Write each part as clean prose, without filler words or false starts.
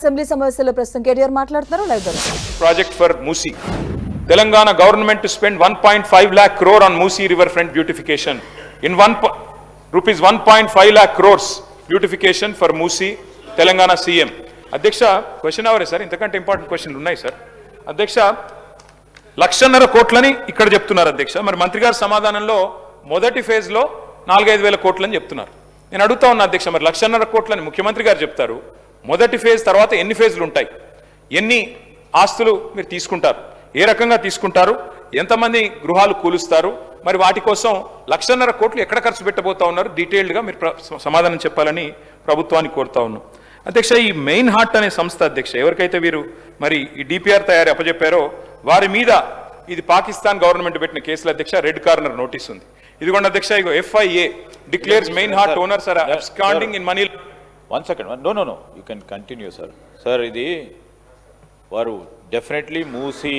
Assembly సమావేశంలో ప్రస్తుతం కేటీఆర్ మాట్లాడుతున్నారు. Live project for Musi. Telangana government to spend 1.5 lakh crore on Musi riverfront beautification. In rupees 1.5 lakh crores beautification for Musi, Telangana CM. అధ్యక్ష question అవరే sir, ఇంతకంటే important క్వశ్చన్లు ఉన్నాయి sir. అధ్యక్ష 1,50,000 కోట్లని ఇక్కడ చెప్తున్నారు అధ్యక్ష. మరి మంత్రి గారి సమాధానంలో మొదటి ఫేజ్లో 4-5 వేల కోట్లని చెప్తున్నారు. నేను అడుగుతా ఉన్నా అధ్యక్ష, మరి 1,50,000 కోట్లని ముఖ్యమంత్రి గారు చెప్తారు. మొదటి ఫేజ్ తర్వాత ఎన్ని ఫేజ్లు ఉంటాయి, ఎన్ని ఆస్తులు మీరు తీసుకుంటారు, ఏ రకంగా తీసుకుంటారు, ఎంతమంది గృహాలు కూలుస్తారు, మరి వాటి కోసం 1,50,000 కోట్లు ఎక్కడ ఖర్చు పెట్టబోతా ఉన్నారు, డీటెయిల్డ్గా మీరు సమాధానం చెప్పాలని ప్రభుత్వాన్ని కోరుతా ఉన్నాం. అధ్యక్ష, ఈ మెయిన్ హార్ట్ అనే సంస్థ అధ్యక్ష, ఎవరికైతే వీరు మరి ఈ డిపిఆర్ తయారీ అప్పచెప్పారో వారి మీద ఇది పాకిస్తాన్ గవర్నమెంట్ పెట్టిన కేసుల అధ్యక్ష రెడ్ కార్నర్ నోటీస్ ఉంది. ఇదిగోండి అధ్యక్ష, ఇగో FIA declares main heart owners are absconding in money. One second, no you can continue sir. Sir, ఇది వారు డెఫినెట్లీ మూసీ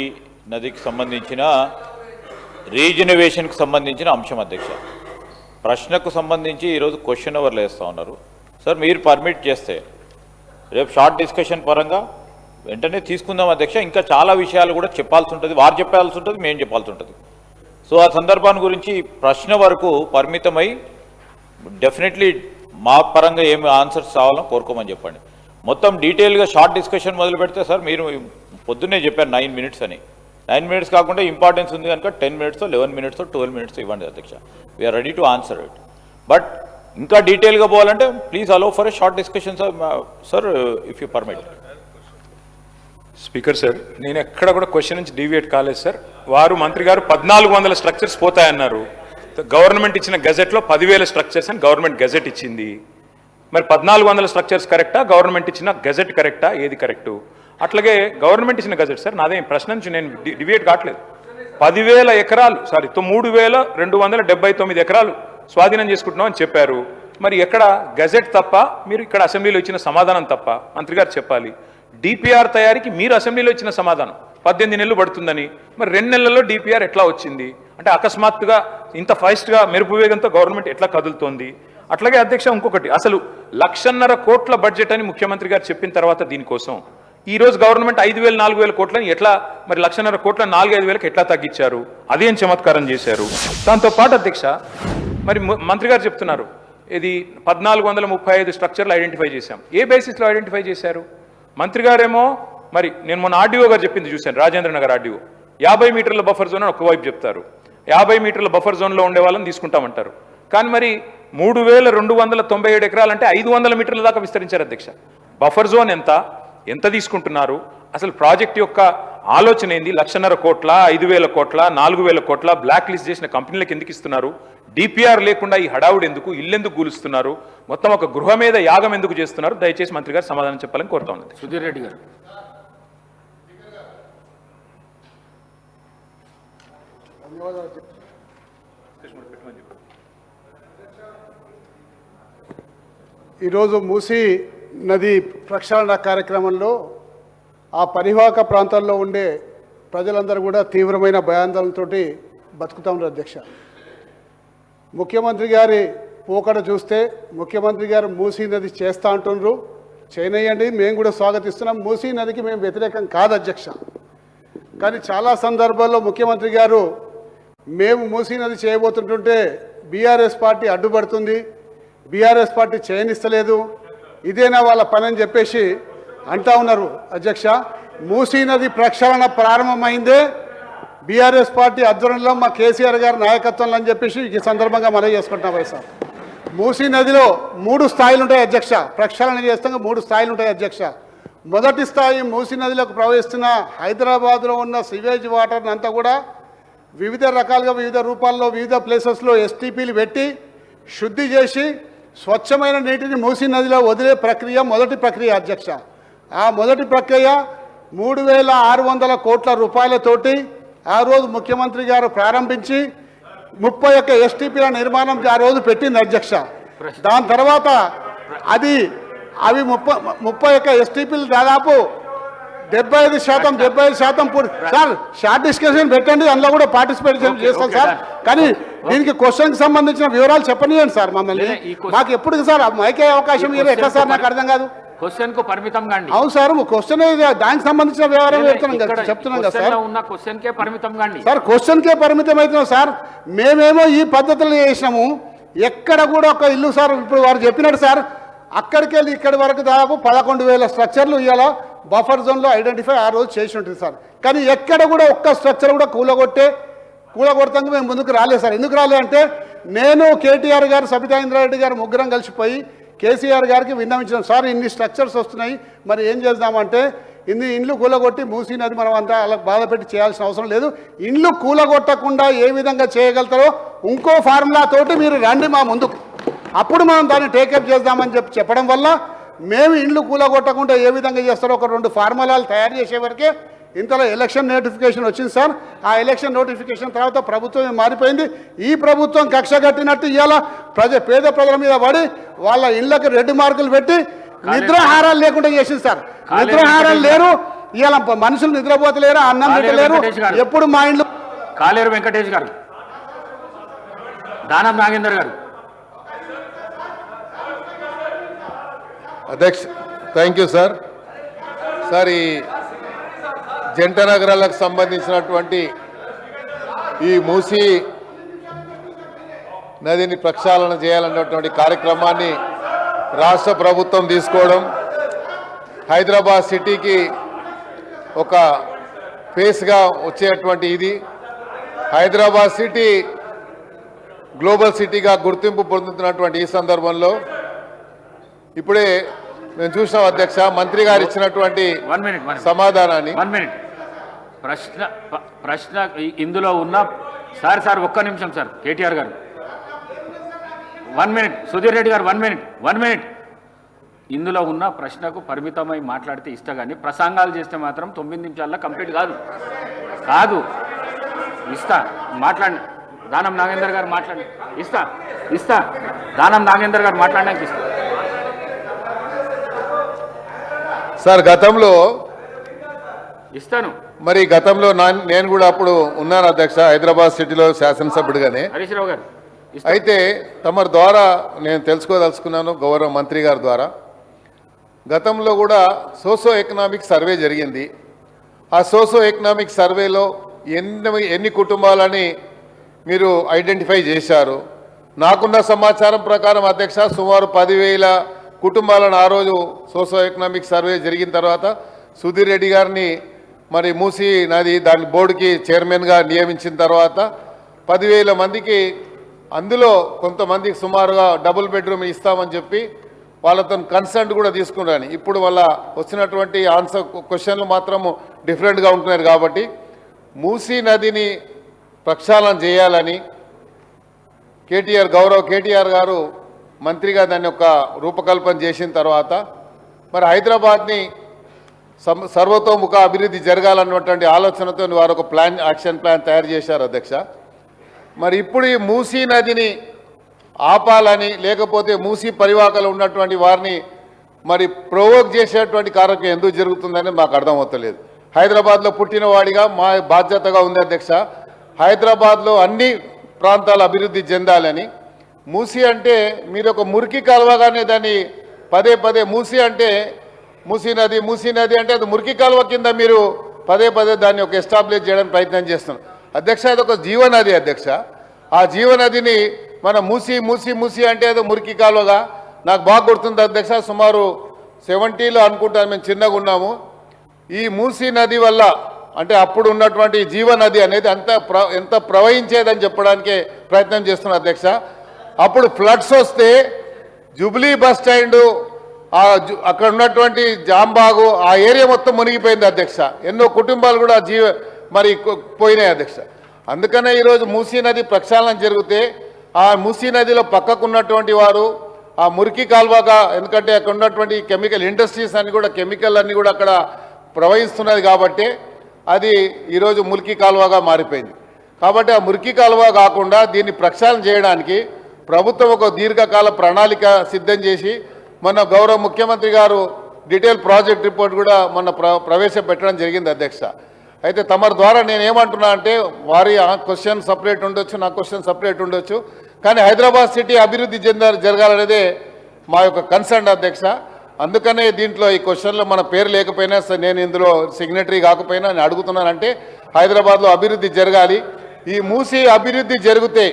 నదికి సంబంధించిన రీజనరేషన్కి సంబంధించిన అంశం అధ్యక్ష. ప్రశ్నకు సంబంధించి ఈరోజు క్వశ్చన్ అవర్లు వేస్తూ ఉన్నారు సార్. మీరు పర్మిట్ చేస్తే రేపు షార్ట్ డిస్కషన్ పరంగా వెంటనే తీసుకుందాం అధ్యక్ష. ఇంకా చాలా విషయాలు కూడా చెప్పాల్సి ఉంటుంది, వారు చెప్పాల్సి ఉంటుంది, మేము చెప్పాల్సి ఉంటుంది. సో ఆ సందర్భాన్ని గురించి ప్రశ్న వరకు పరిమితమై డెఫినెట్లీ మా పరంగా ఏమి ఆన్సర్స్ కావాలో కోరుకోమని చెప్పండి. మొత్తం డీటెయిల్గా షార్ట్ డిస్కషన్ మొదలు పెడితే సార్, మీరు పొద్దున్నే చెప్పారు 9 minutes అని. 9 minutes కాకుండా ఇంపార్టెన్స్ ఉంది కనుక 10 minutes, 11 minutes, 12 minutes ఇవ్వండి అధ్యక్ష. We are ready to answer it. But ఇంకా డీటెయిల్గా పోవాలంటే please allow for a short discussion sir, if you permit. Speaker sir, నేను ఎక్కడ కూడా క్వశ్చన్ నుంచి డీవియేట్ కాలేదు సార్. వారు మంత్రి గారు 1,400 స్ట్రక్చర్స్ పోతాయన్నారు. గవర్నమెంట్ ఇచ్చిన గెజెట్లో 10,000 స్ట్రక్చర్స్ అని గవర్నమెంట్ గెజెట్ ఇచ్చింది. మరి 1,400 స్ట్రక్చర్స్ కరెక్టా, గవర్నమెంట్ ఇచ్చిన గెజెట్ కరెక్టా, ఏది కరెక్టు? అట్లాగే గవర్నమెంట్ ఇచ్చిన గెజెట్ సార్, నాదేం ప్రశ్న నుంచి నేను డివియేట్ కావట్లేదు. 10,000 ఎకరాలు 3,279 ఎకరాలు స్వాధీనం చేసుకుంటున్నాం అని చెప్పారు. మరి ఎక్కడ గెజెట్ తప్ప, మీరు ఇక్కడ అసెంబ్లీలో ఇచ్చిన సమాధానం తప్ప మంత్రి గారు చెప్పాలి. డిపిఆర్ తయారీకి మీరు అసెంబ్లీలో ఇచ్చిన సమాధానం 18 నెలలు పడుతుందని, మరి 2 నెలల్లో డిపిఆర్ ఎట్లా వచ్చింది అంటే అకస్మాత్తుగా ఇంత ఫాస్ట్గా మెరుపు వేగంతో గవర్నమెంట్ ఎట్లా కదులుతోంది? అట్లాగే అధ్యక్ష, ఇంకొకటి, అసలు 1,50,000 కోట్ల బడ్జెట్ అని ముఖ్యమంత్రి గారు చెప్పిన తర్వాత దీనికోసం ఈ రోజు గవర్నమెంట్ 5,000, 4,000 కోట్లని ఎట్లా, మరి 1,50,000 కోట్ల 4-5 వేలకు ఎట్లా తగ్గించారు? అదేం చమత్కారం చేశారు? దాంతోపాటు అధ్యక్ష, మరి మంత్రి గారు చెప్తున్నారు ఇది 1,435 స్ట్రక్చర్లు ఐడెంటిఫై చేశాం. ఏ బేసిస్లో ఐడెంటిఫై చేశారు? మంత్రి గారేమో, మరి నేను మొన్న ఆర్డీఓ గారు చెప్పింది చూశాను, రాజేంద్ర నగర్ ఆర్డీఓ, 50 మీటర్ల బఫర్ జోన్ అని ఒకవైపు చెప్తారు, 50 మీటర్ల బఫర్ జోన్లో ఉండే వాళ్ళని తీసుకుంటామంటారు. కానీ మరి 3,297 ఎకరాలు అంటే 500 మీటర్ల దాకా విస్తరించారు అధ్యక్ష. బఫర్ జోన్ ఎంత తీసుకుంటున్నారు? అసలు ప్రాజెక్ట్ యొక్క ఆలోచన ఏంది? 1,50,000 కోట్ల, 5,000 కోట్ల, 4,000 కోట్ల బ్లాక్ లిస్ట్ చేసిన కంపెనీలకు ఎందుకు ఇస్తున్నారు? డిపిఆర్ లేకుండా ఈ హడావుడు ఎందుకు? ఇల్లెందుకు కూలుస్తున్నారు? మొత్తం ఒక గృహ మీద యాగం ఎందుకు చేస్తున్నారు? దయచేసి మంత్రి గారు సమాధానం చెప్పాలని కోరుతా ఉన్నది. సుధీర్ రెడ్డి గారు. ఈరోజు మూసీ నది ప్రక్షాళన కార్యక్రమంలో ఆ పరివాహక ప్రాంతాల్లో ఉండే ప్రజలందరూ కూడా తీవ్రమైన భయాందోళనతో బతుకుతా ఉన్నారు అధ్యక్ష. ముఖ్యమంత్రి గారి పోకడ చూస్తే ముఖ్యమంత్రి గారు మూసీ నది చేస్తా అంటున్నారు, చేయనయ్యండి, మేము కూడా స్వాగతిస్తున్నాం. మూసీ నదికి మేము వ్యతిరేకం కాదు అధ్యక్ష. కానీ చాలా సందర్భాల్లో ముఖ్యమంత్రి గారు మేము మూసీ నది చేయబోతుంటుంటే బీఆర్ఎస్ పార్టీ అడ్డుపడుతుంది, బీఆర్ఎస్ పార్టీ చేయనిస్తలేదు, ఇదేనా వాళ్ళ పని అని చెప్పేసి అంటా ఉన్నారు అధ్యక్ష. మూసీ నది ప్రక్షాళన ప్రారంభమైందే బీఆర్ఎస్ పార్టీ ఆధ్వర్యంలో మా కేసీఆర్ గారి నాయకత్వంలో అని చెప్పేసి ఈ సందర్భంగా మనవి చేసుకుంటున్నాం సార్. మూసీ నదిలో 3 స్థాయిలు ఉంటాయి అధ్యక్ష. ప్రక్షాళన చేస్తాం 3 స్థాయిలు ఉంటాయి అధ్యక్ష. మొదటి స్థాయి మూసీ నదిలోకి ప్రవహిస్తున్న హైదరాబాద్లో ఉన్న సివేజ్ వాటర్ని అంతా కూడా వివిధ రకాలుగా వివిధ రూపాల్లో వివిధ ప్లేసెస్లో STPలు పెట్టి శుద్ధి చేసి స్వచ్ఛమైన నీటిని మూసీ నదిలో వదిలే ప్రక్రియ మొదటి ప్రక్రియ అధ్యక్ష. ఆ మొదటి ప్రక్రియ 3,600 కోట్ల రూపాయలతోటి ఆ రోజు ముఖ్యమంత్రి గారు ప్రారంభించి 31 STPల నిర్మాణం ఆ రోజు పెట్టింది అధ్యక్ష. దాని తర్వాత అవి 31 STPలు దాదాపు 75% పూర్తి. సార్, షార్ట్ డిస్కషన్ పెట్టండి, అందులో కూడా పార్టిసిపేట్ చేస్తాం సార్. కానీ దీనికి క్వశ్చన్కి సంబంధించిన వివరాలు చెప్పనియండి సార్ మమ్మల్ని. మాకు ఎప్పుడు సార్ మైకే అవకాశం ఎట్లా సార్? నాకు అర్థం కాదు. క్వశ్చన్ కు పరిమితం కాండి. అవును సార్, క్వశ్చన్ దానికి సంబంధించిన వ్యవహారం చెప్తున్నాం కదా సార్. ఉన్న క్వశ్చన్ కే పరిమితం కాండి. సార్ క్వశ్చన్కే పరిమితం అవుతున్నాం సార్. మేమేమో ఈ పద్ధతులు చేసినాము, ఎక్కడ కూడా ఒక ఇల్లు సార్ ఇప్పుడు వారు చెప్పినట్టు సార్, అక్కడికి వెళ్ళి ఇక్కడి వరకు దాదాపు 11,000 స్ట్రక్చర్లు ఇవాళ బఫర్ జోన్లో ఐడెంటిఫై ఆ రోజు చేసి ఉంటుంది సార్. కానీ ఎక్కడ కూడా ఒక్క స్ట్రక్చర్ కూడా కూలగొడతాక మేము ముందుకు రాలేదు సార్. ఎందుకు రాలేదు అంటే నేను కేటీఆర్ గారు సబితా ఇంద్రారెడ్డి గారు ముగ్గురం కలిసిపోయి కేసీఆర్ గారికి విన్నవించినాం. సార్ ఇన్ని స్ట్రక్చర్స్ వస్తున్నాయి, మరి ఏం చేద్దామంటే ఇన్ని ఇండ్లు కూలగొట్టి మూసీ నది మనం అంతా అలా బాధ పెట్టి చేయాల్సిన అవసరం లేదు, ఇండ్లు కూలగొట్టకుండా ఏ విధంగా చేయగలుగుతారో ఇంకో ఫార్ములా తోటి మీరు రండి మా ముందుకు, అప్పుడు మనం దాన్ని టేకప్ చేద్దామని చెప్పడం వల్ల మేము ఇండ్లు కూలగొట్టకుండా ఏ విధంగా చేస్తారో ఒక 2 ఫార్ములాలు తయారు చేసే వరకే ఇంతలో ఎలక్షన్ నోటిఫికేషన్ వచ్చింది సార్. ఆ ఎలక్షన్ నోటిఫికేషన్ తర్వాత ప్రభుత్వం మారిపోయింది. ఈ ప్రభుత్వం కక్ష కట్టినట్టు ఇవాళ పేద ప్రజల మీద పడి వాళ్ళ ఇళ్లకు రెడ్ మార్కులు పెట్టి నిద్రాహారాలు లేకుండా చేసింది సార్. నిద్రాహారాలు లేరు, ఇవాళ మనుషులు నిద్రపోతలేరు, అన్నం తింటలేరు. ఎప్పుడు మా ఇంట్లో కాలేరు వెంకటేష్ గారు, దానం నాగేందర్ గారు. అధ్యక్ష థ్యాంక్ యూ సార్. సార్ ఈ జంట నగరాలకు సంబంధించినటువంటి ఈ మూసీ నదిని ప్రక్షాళన చేయాలన్నటువంటి కార్యక్రమాన్ని రాష్ట్ర ప్రభుత్వం తీసుకోవడం, హైదరాబాద్ సిటీకి ఒక ఫేస్గా వచ్చేటువంటి ఇది హైదరాబాద్ సిటీ గ్లోబల్ సిటీగా గుర్తింపు పొందుతున్నటువంటి ఈ సందర్భంలో ఇప్పుడే మేము చూసాం అధ్యక్ష, మంత్రి గారు ఇచ్చినటువంటి సమాధానాన్ని. ప్రశ్న ఇందులో ఉన్న సార్ ఒక్క నిమిషం సార్, కేటీఆర్ గారు 1 మినిట్, సుధీర్ రెడ్డి గారు 1 మినిట్. ఇందులో ఉన్న ప్రశ్నకు పరిమితమై మాట్లాడితే ఇస్తా, కానీ ప్రసంగాలు చేస్తే మాత్రం 9 నిమిషాల్లో కంప్లీట్ కాదు. ఇస్తా, మాట్లాడండి. దానం నాగేందర్ గారు మాట్లాడండి. ఇస్తా దానం నాగేందర్ గారు మాట్లాడడానికి ఇస్తా. సార్ గతంలో ఇస్తాను. మరి గతంలో నేను కూడా అప్పుడు ఉన్నాను అధ్యక్ష, హైదరాబాద్ సిటీలో శాసనసభ్యుడిగానే. హరీష్ రావు గారు అయితే తమరి ద్వారా నేను తెలుసుకోదలుచుకున్నాను, గౌరవ మంత్రి గారి ద్వారా. గతంలో కూడా సోషో ఎకనామిక్ సర్వే జరిగింది. ఆ సోషో ఎకనామిక్ సర్వేలో ఎన్ని కుటుంబాలని మీరు ఐడెంటిఫై చేశారు? నాకున్న సమాచారం ప్రకారం అధ్యక్ష సుమారు 10,000 కుటుంబాలను ఆ రోజు సోషో ఎకనామిక్ సర్వే జరిగిన తర్వాత సుధీర్ రెడ్డి గారిని మరి మూసీ నది దాని బోర్డుకి చైర్మన్గా నియమించిన తర్వాత 10,000 మందికి, అందులో కొంతమందికి సుమారుగా డబుల్ బెడ్రూమ్ ఇస్తామని చెప్పి వాళ్ళతో కన్సెంట్ కూడా తీసుకున్నాను. ఇప్పుడు వాళ్ళ వచ్చినటువంటి ఆన్సర్ క్వశ్చన్లు మాత్రము డిఫరెంట్గా ఉంటున్నారు. కాబట్టి మూసీ నదిని ప్రక్షాళన చేయాలని గౌరవ కేటీఆర్ గారు మంత్రిగా దాన్ని ఒక రూపకల్పన చేసిన తర్వాత మరి హైదరాబాద్ని సర్వతోముఖ అభివృద్ధి జరగాలన్నటువంటి ఆలోచనతో వారు ఒక యాక్షన్ ప్లాన్ తయారు చేశారు అధ్యక్ష. మరి ఇప్పుడు ఈ మూసీ నదిని ఆపాలని, లేకపోతే మూసీ పరివాహకలు ఉన్నటువంటి వారిని మరి ప్రొవోక్ చేసేటువంటి కార్యక్రమం ఎందుకు జరుగుతుందని మాకు అర్థమవుతలేదు. హైదరాబాద్లో పుట్టిన వాడిగా మా బాధ్యతగా ఉంది అధ్యక్ష, హైదరాబాద్లో అన్ని ప్రాంతాలు అభివృద్ధి చెందాలని. మూసీ అంటే మీరు ఒక మురికి కాలువగానే దాన్ని పదే మూసీ అంటే మూసీ నది అంటే అది మురికి కాలువ కింద మీరు పదే దాన్ని ఒక ఎస్టాబ్లిష్ చేయడానికి ప్రయత్నం చేస్తున్నాం అధ్యక్ష. అది ఒక జీవనది అధ్యక్ష. ఆ జీవనదిని మనం మూసీ అంటే అది మురికి కాలువగా నాకు బాగా గుర్తుంది అధ్యక్ష. సుమారు 70లో అనుకుంటాను, మేము చిన్నగా ఉన్నాము. ఈ మూసీ నది వల్ల అంటే అప్పుడు ఉన్నటువంటి జీవనది అనేది ఎంత ప్రవహించేదని చెప్పడానికే ప్రయత్నం చేస్తున్నాం అధ్యక్ష. అప్పుడు ఫ్లడ్స్ వస్తే జూబ్లీ బస్ స్టాండ్, అక్కడ ఉన్నటువంటి జాంబాగు, ఆ ఏరియా మొత్తం మునిగిపోయింది అధ్యక్ష. ఎన్నో కుటుంబాలు కూడా పోయినాయి అధ్యక్ష. అందుకనే ఈరోజు మూసీ నది ప్రక్షాళన జరిగితే ఆ మూసీ నదిలో పక్కకు ఉన్నటువంటి వారు ఆ మురికి కాలువగా, ఎందుకంటే అక్కడ ఉన్నటువంటి కెమికల్ ఇండస్ట్రీస్ అన్ని కూడా కెమికల్ అన్ని కూడా అక్కడ ప్రవహిస్తున్నది కాబట్టి అది ఈరోజు మురికి కాలువగా మారిపోయింది. కాబట్టి ఆ మురికి కాలువ కాకుండా దీన్ని ప్రక్షాళన చేయడానికి ప్రభుత్వం ఒక దీర్ఘకాల ప్రణాళిక సిద్ధం చేసి మొన్న గౌరవ ముఖ్యమంత్రి గారు డీటెయిల్ ప్రాజెక్ట్ రిపోర్ట్ కూడా మొన్న ప్రవేశపెట్టడం జరిగింది అధ్యక్ష. అయితే తమరి ద్వారా నేను ఏమంటున్నా అంటే వారి క్వశ్చన్ సపరేట్ ఉండొచ్చు, నా క్వశ్చన్ సపరేట్ ఉండొచ్చు, కానీ హైదరాబాద్ సిటీ అభివృద్ధి జరగాలనేదే మా యొక్క కన్సర్న్ అధ్యక్ష. అందుకనే దీంట్లో ఈ క్వశ్చన్లో మన పేరు లేకపోయినా నేను ఇందులో సిగ్నటరీ కాకపోయినా నేను అడుగుతున్నానంటే హైదరాబాద్లో అభివృద్ధి జరగాలి. ఈ మూసీ అభివృద్ధి జరిగితే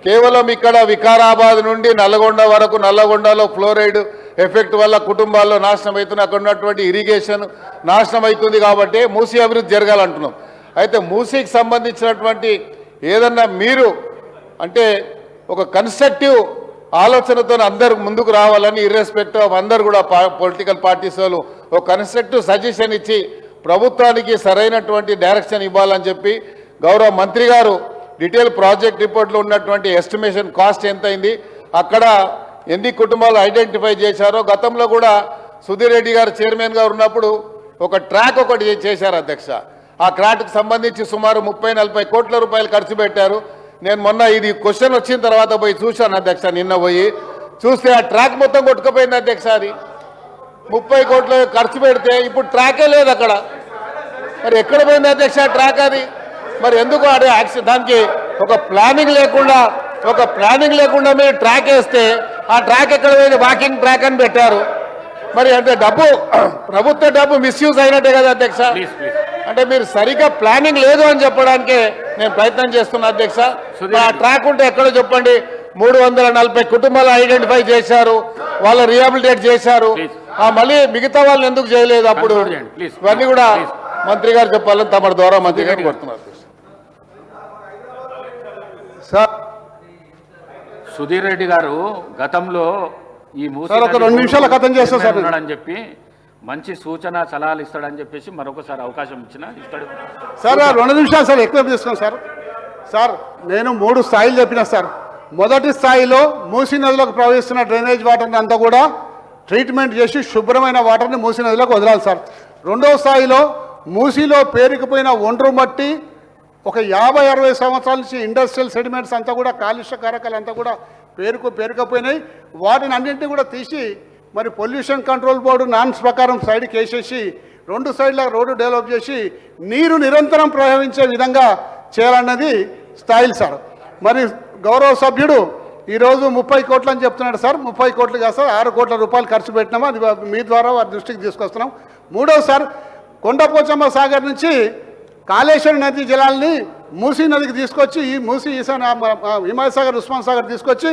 కేవలం ఇక్కడ వికారాబాద్ నుండి నల్లగొండ వరకు, నల్లగొండలో ఫ్లోరైడ్ ఎఫెక్ట్ వల్ల కుటుంబాల్లో నాశనం అవుతుంది, అక్కడ ఉన్నటువంటి ఇరిగేషన్ నాశనం అవుతుంది. కాబట్టి మూసీ అభివృద్ధి జరగాలంటున్నాం. అయితే మూసీకి సంబంధించినటువంటి ఏదన్నా మీరు అంటే ఒక కన్స్ట్రక్టివ్ ఆలోచనతో అందరు ముందుకు రావాలని, ఇర్రెస్పెక్టివ్ ఆఫ్ అందరు కూడా పొలిటికల్ పార్టీస్ వాళ్ళు ఒక కన్స్ట్రక్టివ్ సజెషన్ ఇచ్చి ప్రభుత్వానికి సరైనటువంటి డైరెక్షన్ ఇవ్వాలని చెప్పి గౌరవ మంత్రి గారు డీటెయిల్ ప్రాజెక్ట్ రిపోర్ట్లో ఉన్నటువంటి ఎస్టిమేషన్ కాస్ట్ ఎంత అయింది, అక్కడ ఎన్ని కుటుంబాలు ఐడెంటిఫై చేశారో, గతంలో కూడా సుధీర్ రెడ్డి గారు చైర్మన్గా ఉన్నప్పుడు ఒక ట్రాక్ ఒకటి చేశారు అధ్యక్ష. ఆ ట్రాక్కి సంబంధించి సుమారు 30-40 కోట్ల రూపాయలు ఖర్చు పెట్టారు. నేను మొన్న ఇది క్వశ్చన్ వచ్చిన తర్వాత పోయి చూశాను అధ్యక్ష, నిన్న పోయి చూస్తే ఆ ట్రాక్ మొత్తం కొట్టుకుపోయింది అధ్యక్ష. అది 30 కోట్లు ఖర్చు పెడితే ఇప్పుడు ట్రాకే లేదు అక్కడ. మరి ఎక్కడ పోయింది అధ్యక్ష ట్రాక్? అది మరి ఎందుకు అదే దానికి ఒక ప్లానింగ్ లేకుండా మీరు ట్రాక్ వేస్తే ఆ ట్రాక్ ఎక్కడ పోయింది? వాకింగ్ ట్రాక్ అని పెట్టారు. మరి అంటే ప్రభుత్వ డబ్బు మిస్యూజ్ అయినట్టే కదా అధ్యక్ష. అంటే మీరు సరిగ్గా ప్లానింగ్ లేదు అని చెప్పడానికే నేను ప్రయత్నం చేస్తున్నా అధ్యక్ష. ఆ ట్రాక్ ఉంటే ఎక్కడో చెప్పండి. 340 కుటుంబాలు ఐడెంటిఫై చేశారు, వాళ్ళు రీహాబిలిటేట్ చేశారు. మళ్ళీ మిగతా వాళ్ళు ఎందుకు చేయలేదు? అప్పుడు ఇవన్నీ కూడా మంత్రి గారు చెప్పాలని తమ ద్వారా మంత్రి గారు కోరుతున్నారు. సార్ సుధీర్ రెడ్డి గారు గతంలో ఈ మూసీ ఒక 2 నిమిషాల కథం చేస్తాను సార్ అని చెప్పి మంచి సూచన సలహాలు ఇస్తాడని చెప్పేసి మరొకసారి అవకాశం ఇస్తాడు సార్. 2 నిమిషాలు సార్, ఎక్కువ తీసుకోండి సార్. సార్ నేను 3 స్థాయిలు చెప్పిన సార్. మొదటి స్థాయిలో మూసీ నదిలోకి ప్రవహిస్తున్న డ్రైనేజ్ వాటర్ని అంతా కూడా ట్రీట్మెంట్ చేసి శుభ్రమైన వాటర్ని మూసీ నదిలోకి వదలాలి సార్. రెండవ స్థాయిలో మూసీలో పేరుకుపోయిన ఒండ్రు మట్టి ఒక 50-60 సంవత్సరాల నుంచి ఇండస్ట్రియల్ సెడిమెంట్స్ అంతా కూడా కాలుష్య కారకాలు అంతా కూడా పేరుకపోయినాయి. వాటిని అన్నింటినీ కూడా తీసి మరి పొల్యూషన్ కంట్రోల్ బోర్డు నామ్స్ ప్రకారం సైడ్కి వేసేసి 2 సైడ్ల రోడ్డు డెవలప్ చేసి నీరు నిరంతరం ప్రవహించే విధంగా చేయాలన్నది స్థాయిలు సార్. మరి గౌరవ సభ్యుడు ఈరోజు 30 కోట్లు అని చెప్తున్నాడు సార్. 30 కోట్లు కాదు సార్, 6 కోట్ల రూపాయలు ఖర్చు పెట్టినాము. అది మీ ద్వారా వారి దృష్టికి తీసుకొస్తున్నాం. మూడవ సార్, కొండపోచమ్మ సాగర్ నుంచి కాళేశ్వరం నది జలాల్ని మూసీ నదికి తీసుకొచ్చి ఈ మూసీ హిమాయత్ సాగర్, ఉస్మాన్ సాగర్ తీసుకొచ్చి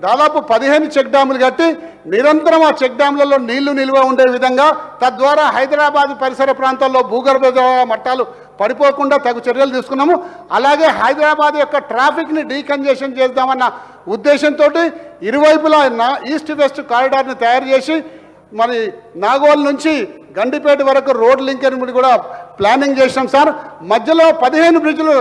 దాదాపు 15 చెక్ డ్యాములు కట్టి నిరంతరం ఆ చెక్ డ్యాములలో నీళ్లు నిల్వ ఉండే విధంగా, తద్వారా హైదరాబాద్ పరిసర ప్రాంతాల్లో భూగర్భ జల మట్టాలు పడిపోకుండా తగు చర్యలు తీసుకున్నాము. అలాగే హైదరాబాద్ యొక్క ట్రాఫిక్ని డీకంజెషన్ చేద్దామన్న ఉద్దేశంతో ఇరువైపులా ఈస్ట్ వెస్ట్ కారిడార్ని తయారు చేసి మరి నాగోల్ నుంచి గండిపేట వరకు రోడ్ లింకేజ్ కూడా ప్లానింగ్ చేసినాం సార్. మధ్యలో 15 బ్రిడ్జ్లు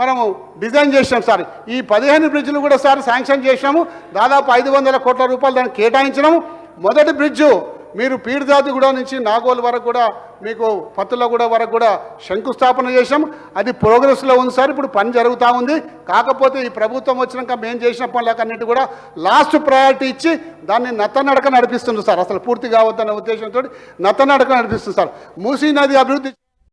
మనము డిజైన్ చేసినాం సార్. ఈ 15 బ్రిడ్జ్లు కూడా సార్ శాంక్షన్ చేసినాము. దాదాపు 500 కోట్ల రూపాయలు దానికి కేటాయించినాము. మొదటి బ్రిడ్జు మీరు పీర్దాదిగూడ నుంచి నాగోల్ వరకు కూడా మీకు పత్తులగూడ వరకు కూడా శంకుస్థాపన చేసాం. అది ప్రోగ్రెస్లో ఉంది సార్. ఇప్పుడు పని జరుగుతూ ఉంది. కాకపోతే ఈ ప్రభుత్వం వచ్చినాక మేము చేసిన పనులకన్నిటి కూడా లాస్ట్ ప్రయారిటీ ఇచ్చి దాన్ని నత్తనడక నడిపిస్తుంది సార్. అసలు పూర్తి కావద్దన్న ఉద్దేశంతో నత్తనడక నడిపిస్తుంది సార్. మూసీ నది అభివృద్ధి